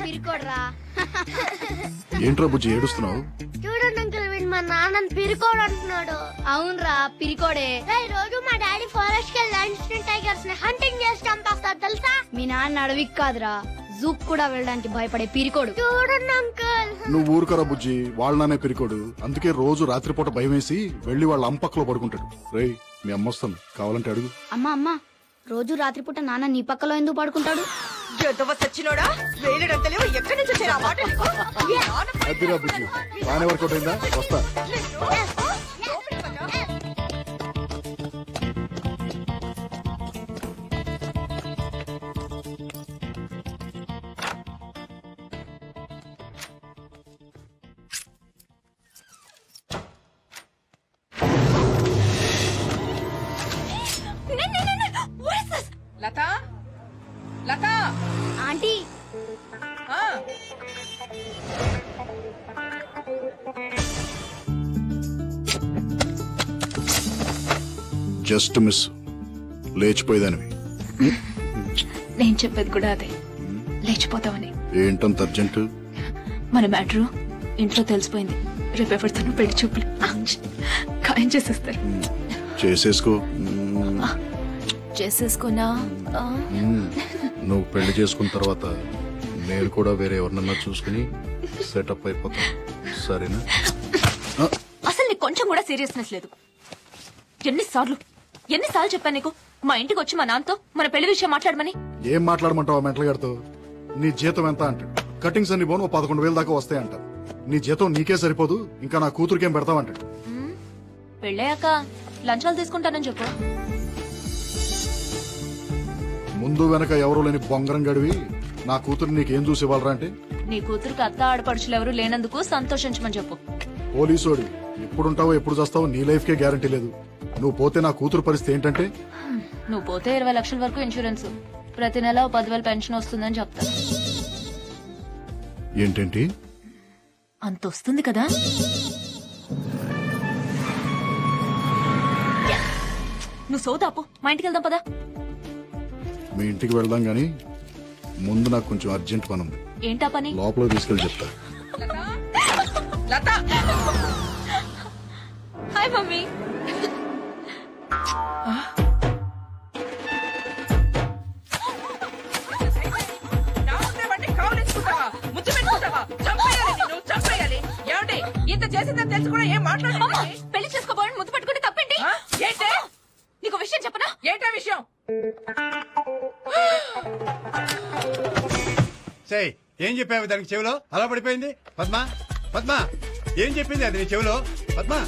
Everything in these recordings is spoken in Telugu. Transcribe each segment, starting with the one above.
పిరికోడ్రా. ఏంట్రా బుజ్జి ఏడుస్తున్నావు? చూడండి అంకుల్, వీడు మా నాన్న పిరికోడు అంటున్నాడు. అవునరా పిరికోడే. రోజు మా డాడీ ఫారెస్ట్ కి లయన్స్ ని టైగర్స్ ని హంటింగ్ చేసి చంపేస్తాడు తెలుసా? మీ నాన్న అడవికి కాదురా జూక్ కూడా వెళ్ళడానికి భయపడే పిరికోడు. చూడండి అంకుల్. నువ్వు ఊరుకరా బుజ్జి, వాళ్ళనే పిరికోడు. అందుకే రోజు రాత్రిపూట భయం వేసి వెళ్లి వాళ్ళ అంపక్కలో పడుకుంటాడు. రేయ్ మీ అమ్మ వస్తాను, కావాలంటే అడుగు. అమ్మా రోజు రాత్రిపూట నాన్న నీ పక్కలో ఎందుకు పడుకుంటాడు? అదిరా బుజ్జి, బాగానే వర్కౌట్ అయిందా? వస్తా. Latha Latha aunty just miss, లేచిపోయేదానివి. నేను చెప్పేది కూడా అదే, లేచిపోతామని. ఏంటంత అర్జెంట్? మన మ్యాటరు ఇంట్లో తెలిసిపోయింది. రేపు ఎవరితోనూ పెళ్లి చూపులు ఖాయం చేసేస్తారు. చేసేసుకోనా? నువ్వు పెళ్లి చేసుకున్న తర్వాత నేను కూడా వేరే ఎవరినన్నా చూసుకుని సెటప్ అయిపోతా, సరేనా? అసలు నీకు కొంచెం కూడా సీరియస్నెస్ లేదు. ఎన్నిసార్లు చెప్పాను నీకు మా ఇంటికి వచ్చి మా నాన్నతో మన పెళ్లి విషయం మాట్లాడమని? ఏం మాట్లాడమంటావా మెంటల్ గారితో? నీ జీతం ఎంత అంటాడు. కటింగ్స్ అన్ని పోను 11,000 దాకా వస్తాయి అంటారు. నీ జీతం నీకే సరిపోదు, ఇంకా నా కూతురికేం పెడతావంటాడు. పెళ్ళయ్యాక లంచాలు తీసుకుంటానని చెప్పు. ముందు వెనక ఎవరు లేని బొంగరం గడివి నా కూతురు నీకేం చూసి ఇవ్వాలరా అంటే? నీ కూతురికి అత్త ఆడపడుచులు ఎవరు లేనందుకు సంతోషించమని చెప్పు. పోలీసోడి ఎప్పుడుంటావో ఎప్పుడు చేస్తావో నీ లైఫ్ కే గ్యారంటీ లేదు. నువ్వు పోతే నా కూతురు పరిస్థితి ఏంటంటే? నువ్వు పోతే 20 లక్షల వరకు ఇన్సూరెన్స్, ప్రతి నెల 10,000 పెన్షన్ వస్తుందని చెప్తా. ఏంటేంటి అంత వస్తుంది కదా? నువ్వు సోదాపు, మా ఇంటికి వెళ్దాం పదా. మీ ఇంటికి వెళ్దాం గాని ముందు నాకు కొంచెం అర్జెంట్ పని ఉంది. ఏంటా పని? లోపల తీసుకెళ్ళి చెప్తా. Hi mummy. ఇంత చేసిందని తెలుసు కూడా ఏం మాట్లాడాలి? పెళ్లి చేసుకోబోయని ముద్దు పెట్టుకుంటే తప్పేంటి? ఏంటే? నీకు విషయం చెప్పనా? ఏంటా విషయం? ఏం చెప్పావు దానికి చెవిలో? అలా పడిపోయింది. పద్మా పద్మా ఏం చెప్పింది అది నీ చెవిలో? పద్మా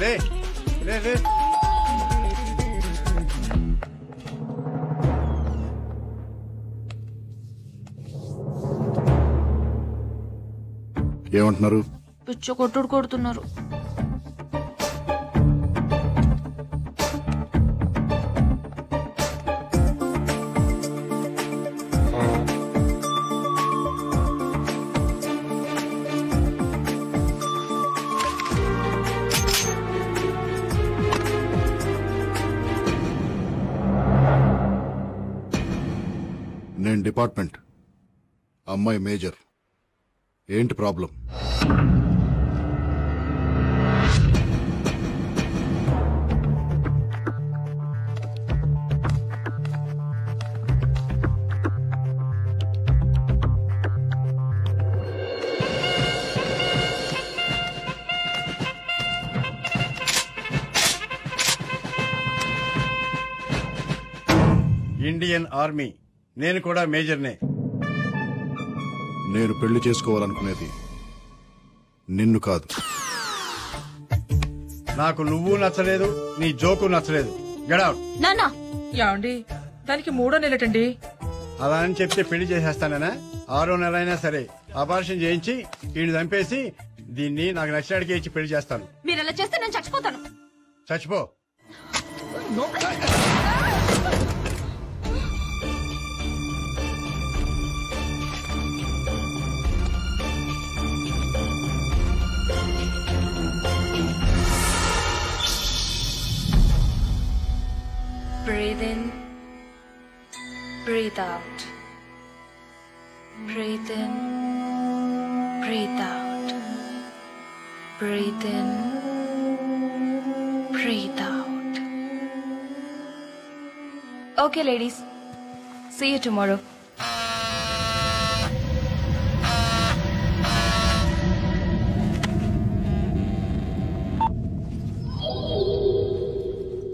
లే లే లే. ఏమంటున్నారు? పిచ్చ కొట్టుడు కొడుతున్నారు. నేను డిపార్ట్మెంట్, అమ్మాయి మేజర్. ఏంటి ప్రాబ్లం? ఇండియన్ ఆర్మీ, నేను కూడా మేజర్నే. నేను పెళ్లి చేసుకోవాలనుకునేది నిన్ను కాదు. నాకు నువ్వు నచ్చలేదు, నీ జోకు నచ్చలేదు. Get out. నాన్నా యాండి దానికి 3వ నెలటండి. అలా అని చెప్తే పెళ్లి చేసేస్తానా? 6వ నెల అయినా సరే ఆపరేషన్ చేయించి వీడిని చంపేసి దీన్ని నాకు నచ్చినడికి ఇచ్చి పెళ్లి చేస్తాను. మీరు అలా చేస్తే నేను చచ్చిపోతాను. చచ్చిపో. Breathe in, breathe out. Breathe in, breathe out. Breathe in, breathe out. Okay, ladies. See you tomorrow.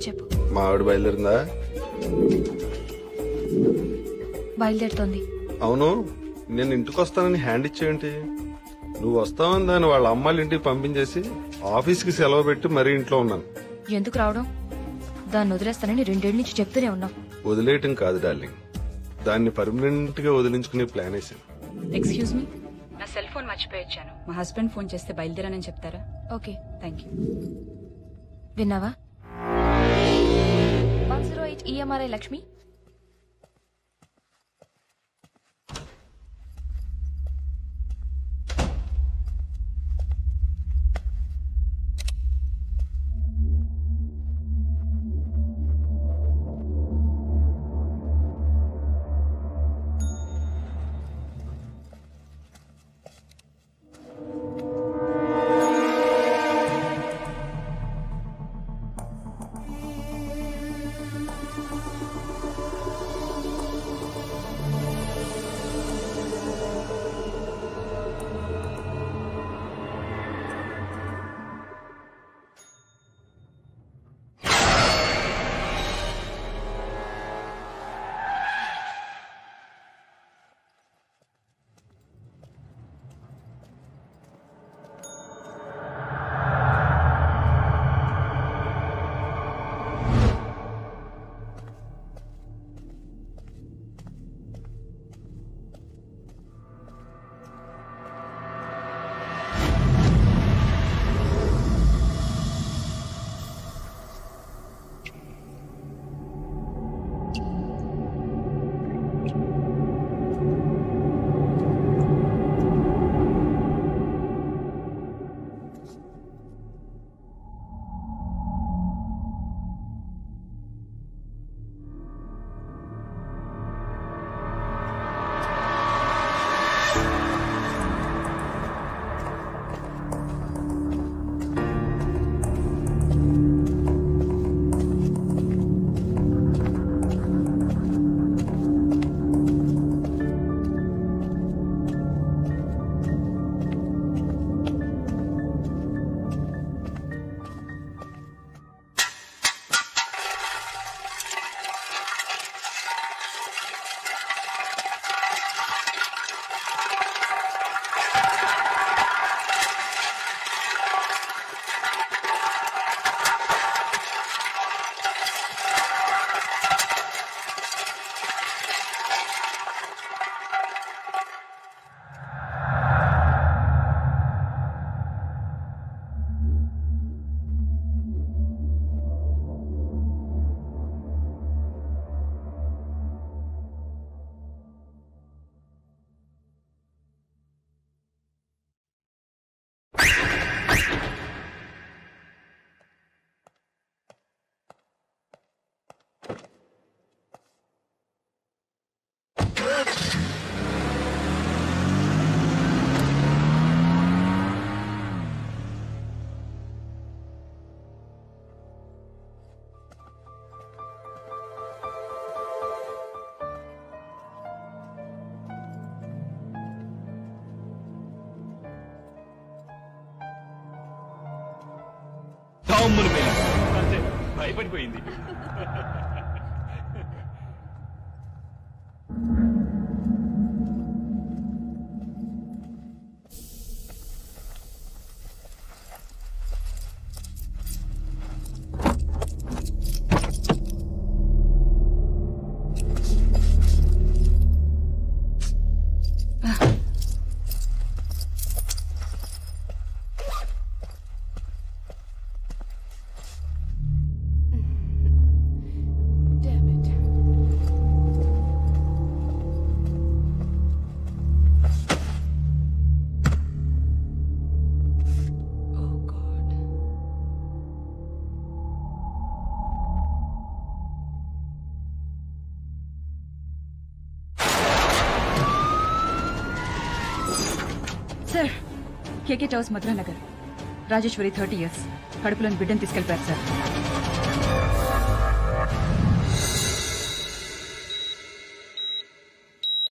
చెప్పు. మా ఆవిడ బయలుదేరిందా? బయలుదేరుతోంది. అవును, నేను ఇంటికి వస్తానని హ్యాండ్ ఇచ్చేయంటి. నువ్వు వస్తావని దాన్ని వాళ్ళ అమ్మాయిల ఇంటికి పంపించేసి ఆఫీస్కి సెలవు పెట్టి మరీ ఇంట్లో ఉన్నాను. ఎందుకు రావడం? దాన్ని వదిలేస్తానని 2 ఏళ్ల నుంచి చెప్తూనే ఉన్నావు. వదిలేయటం కాదు డార్లింగ్, దాన్ని పర్మనెంట్ గా వదిలించుకునే ప్లాన్ వేసాను. Excuse me. నా సెల్ ఫోన్ మర్చిపోయొచ్చాను. మా హస్బెండ్ ఫోన్ చేస్తే బయలుదేరానని చెప్తారా? ఓకే. Thank you. విన్నావా? 108 EMRI లక్ష్మి. భయపడిపోయింది. సార్ కేకే టవర్స్ మధురా నగర్ రాజేశ్వరి 30 years కడుపులోని బిడ్డను తీసుకెళ్లిపోయారు సార్